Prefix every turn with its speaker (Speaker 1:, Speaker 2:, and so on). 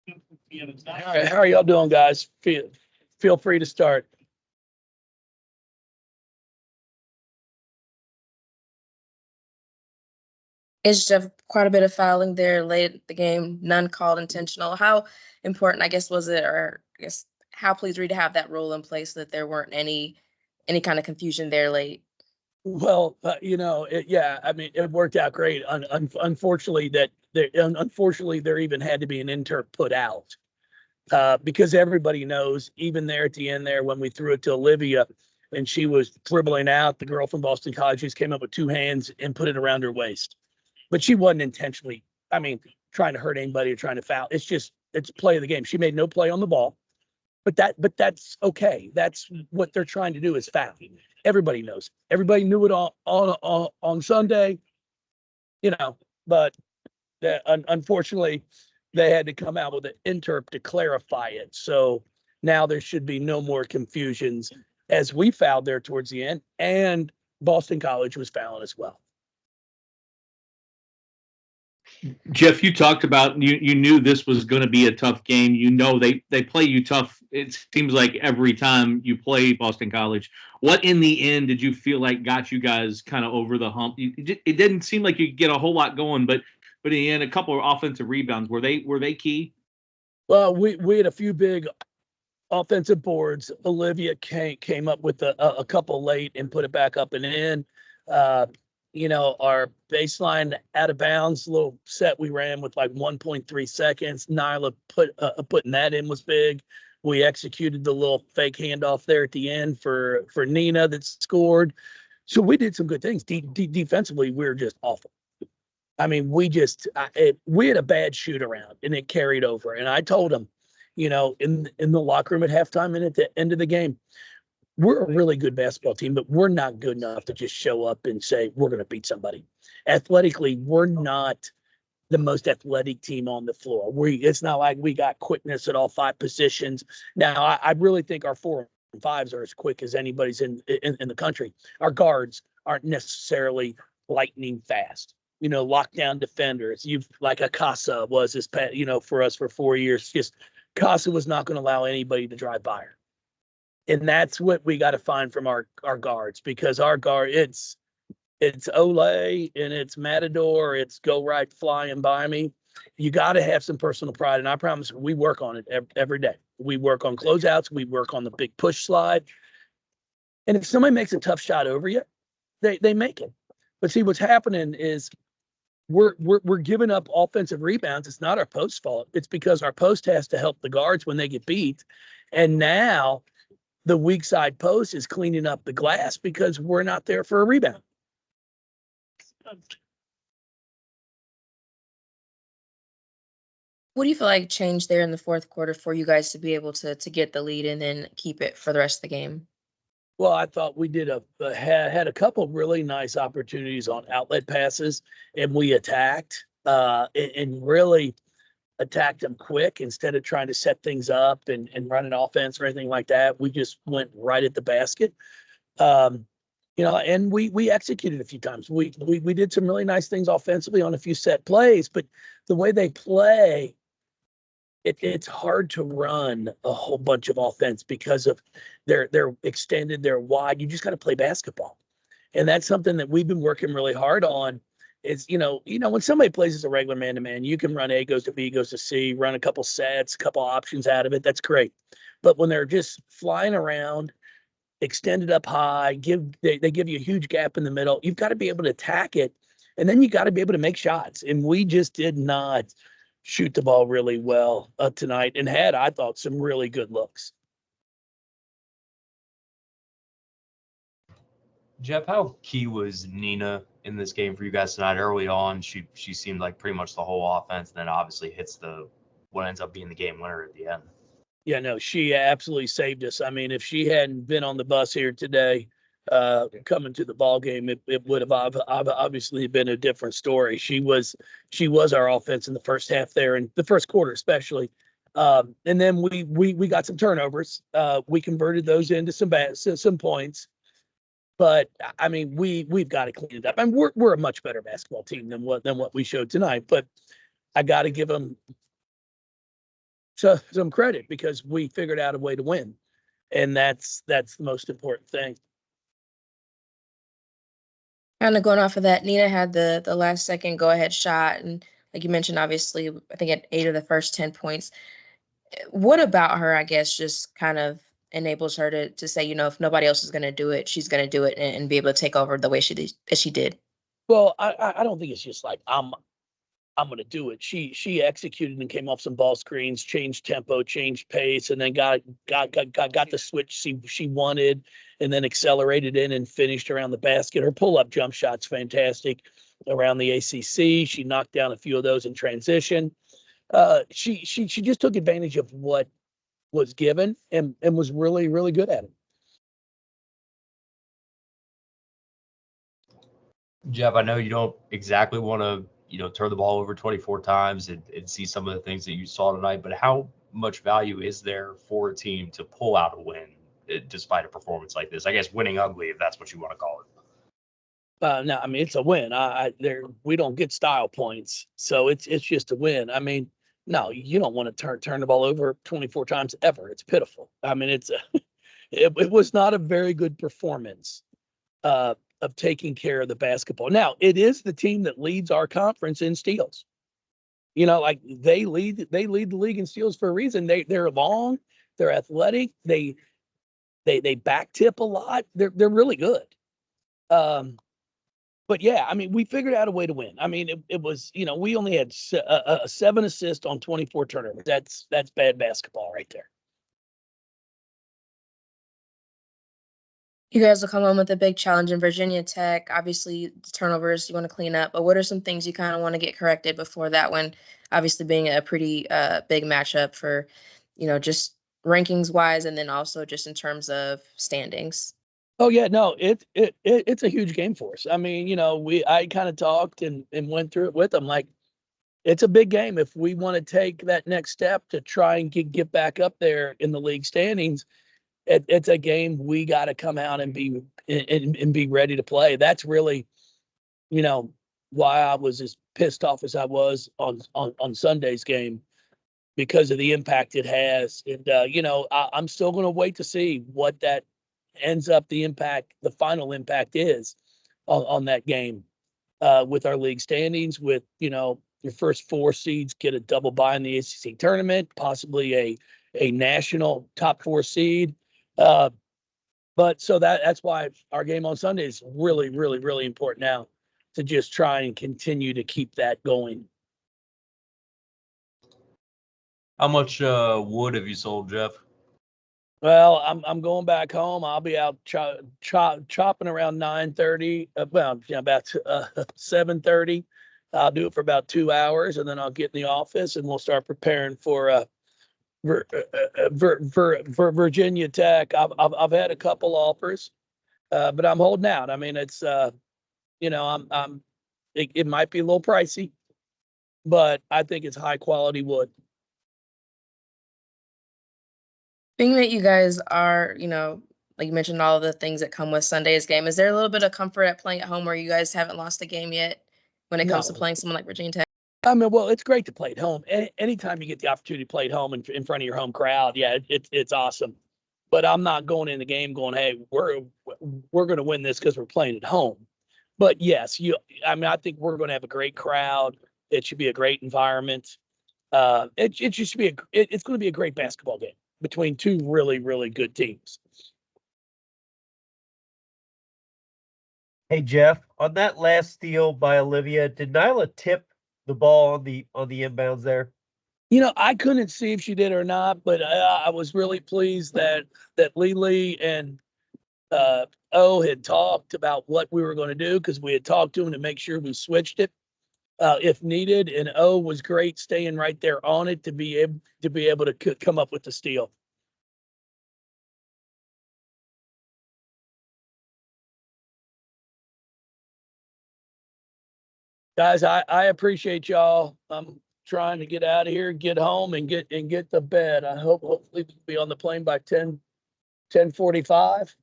Speaker 1: All right, how are y'all doing, guys? Feel free to start.
Speaker 2: It's just quite a bit of fouling there late in the game, none called intentional. How important, I guess, was it, or I guess how pleased were you to have that rule in place so that there weren't any kind of confusion there late?
Speaker 1: Well, yeah, I mean, it worked out great. Unfortunately, unfortunately, there even had to be an intern put out because everybody knows, even there at the end there, when we threw it to Olivia and she was dribbling out, the girl from Boston College just came up with two hands and put it around her waist. But she wasn't intentionally, I mean, trying to hurt anybody or trying to foul. It's play of the game. She made no play on the ball. But that's okay. That's what they're trying to do is foul. Everybody knows. Everybody knew it on Sunday, you know. But unfortunately, they had to come out with an interp to clarify it. So now there should be no more confusions as we fouled there towards the end, and Boston College was fouling as well.
Speaker 3: Jeff, you talked about you knew this was going to be a tough game. You know they play you tough. It seems like every time you play Boston College. What in the end did you feel like got you guys kind of over the hump? It didn't seem like you could get a whole lot going, but in the end, a couple of offensive rebounds were they key?
Speaker 1: Well, we had a few big offensive boards. Olivia came up with a couple late and put it back up and in. Our baseline out of bounds little set we ran with like 1.3 seconds. Nyla putting that in was big. We executed the little fake handoff there at the end for Nina that scored. So we did some good things. Defensively, we were just awful. I mean, we had a bad shoot around and it carried over. And I told them, in the locker room at halftime and at the end of the game, we're a really good basketball team, but we're not good enough to just show up and say we're going to beat somebody. Athletically, we're not the most athletic team on the floor. It's not like we got quickness at all five positions. Now, I really think our 4 and 5s are as quick as anybody's in the country. Our guards aren't necessarily lightning fast. Lockdown defenders. Like Akasa was this past, for us for 4 years. Just Casa was not going to allow anybody to drive by her. And that's what we got to find from our guards, because our guard, it's Olay and it's Matador, it's go right flying by me. You got to have some personal pride, and I promise we work on it every day. We work on closeouts, we work on the big push slide, and if somebody makes a tough shot over you, they make it. But see, what's happening is we're giving up offensive rebounds. It's not our post fault. It's because our post has to help the guards when they get beat, and now the weak side post is cleaning up the glass because we're not there for a rebound.
Speaker 2: What do you feel like changed there in the fourth quarter for you guys to be able to get the lead and then keep it for the rest of the game?
Speaker 1: Well, I thought we had a couple of really nice opportunities on outlet passes, and we attacked and really attacked them quick instead of trying to set things up and run an offense or anything like that. We just went right at the basket. And we executed a few times. We did some really nice things offensively on a few set plays, but the way they play, it's hard to run a whole bunch of offense because of they're extended, they're wide. You just got to play basketball. And that's something that we've been working really hard on. Is when somebody plays as a regular man-to-man, you can run A goes to B goes to C, run a couple sets, a couple options out of it. That's great. But when they're just flying around, extended up high, they give you a huge gap in the middle, you've got to be able to attack it, and then you got to be able to make shots. And we just did not shoot the ball really well tonight, and had, I thought, some really good looks.
Speaker 4: Jeff, how key was Nina in this game for you guys tonight? Early on, she seemed like pretty much the whole offense, and then obviously hits what ends up being the game winner at the end.
Speaker 1: Yeah, no, she absolutely saved us. I mean, if she hadn't been on the bus here today, coming to the ball game, it would have obviously been a different story. She was our offense in the first half there, and the first quarter especially. And then we got some turnovers. We converted those into some points. But I mean, we've got to clean it up. I mean, we're a much better basketball team than what we showed tonight. But I got to give them some credit because we figured out a way to win. And that's the most important thing.
Speaker 2: Kind of going off of that, Nina had the last second go ahead shot, and like you mentioned, obviously, I think at 8 of the first 10 points. What about her, I guess, just kind of enables her to say, you know, if nobody else is going to do it, she's going to do it and be able to take over the way she did, as she did.
Speaker 1: Well, I don't think it's just like I'm going to do it. She executed and came off some ball screens, changed tempo, changed pace, and then got the switch she wanted, and then accelerated in and finished around the basket. Her pull-up jump shot's fantastic around the ACC. She knocked down a few of those in transition. She just took advantage of what was given and was really, really good at it.
Speaker 4: Jeff, I know you don't exactly want to, turn the ball over 24 times and see some of the things that you saw tonight, but how much value is there for a team to pull out a win despite a performance like this? I guess winning ugly, if that's what you want to call it.
Speaker 1: No, I mean, it's a win. We don't get style points, so it's just a win. I mean, no, you don't want to turn the ball over 24 times ever. It's pitiful. I mean, it was not a very good performance of taking care of the basketball. Now, it is the team that leads our conference in steals. You know, like they lead the league in steals for a reason. They're long, they're athletic, they back tip a lot. They're really good. But yeah, I mean, we figured out a way to win. I mean, it was, we only had 7 assists on 24 turnovers. That's bad basketball right there.
Speaker 2: You guys will come home with a big challenge in Virginia Tech. Obviously, the turnovers you want to clean up, but what are some things you kind of want to get corrected before that one? Obviously, being a pretty big matchup for, just rankings wise, and then also just in terms of standings.
Speaker 1: Oh yeah, no, it's a huge game for us. I mean, I kind of talked and went through it with them. Like, it's a big game if we want to take that next step to try and get back up there in the league standings. It's a game we got to come out and be ready to play. That's really, why I was as pissed off as I was on Sunday's game, because of the impact it has. And I'm still going to wait to see what that ends up the final impact is on that game with our league standings. With your first 4 seeds get a double bye in the ACC tournament, possibly a national top 4 seed. But so that's why our game on Sunday is really, really, really important now, to just try and continue to keep that going.
Speaker 4: How much wood have you sold, Jeff?
Speaker 1: Well, I'm going back home. I'll be out chopping around 9:30. About 7:30. I'll do it for about 2 hours, and then I'll get in the office and we'll start preparing for Virginia Tech. I've had a couple offers, but I'm holding out. I mean, it's it might be a little pricey, but I think it's high quality wood.
Speaker 2: Being that you guys are, like you mentioned, all of the things that come with Sunday's game, is there a little bit of comfort at playing at home where you guys haven't lost a game yet when it comes to playing someone like Virginia Tech?
Speaker 1: I mean, well, it's great to play at home. Anytime you get the opportunity to play at home in front of your home crowd, yeah, it's awesome. But I'm not going in the game going, hey, we're going to win this because we're playing at home. But yes, I think we're going to have a great crowd. It should be a great environment. It just be it's going to be a great basketball game between 2 really, really good teams.
Speaker 5: Hey Jeff, on that last steal by Olivia, did Nyla tip the ball on the inbounds there?
Speaker 1: I couldn't see if she did or not, but I was really pleased that Lily and O had talked about what we were going to do, because we had talked to them to make sure we switched it if needed. And O was great staying right there on it to be able to come up with the steal. Guys, I appreciate y'all. I'm trying to get out of here, get home, and get to bed. I hopefully we'll be on the plane by 10:45.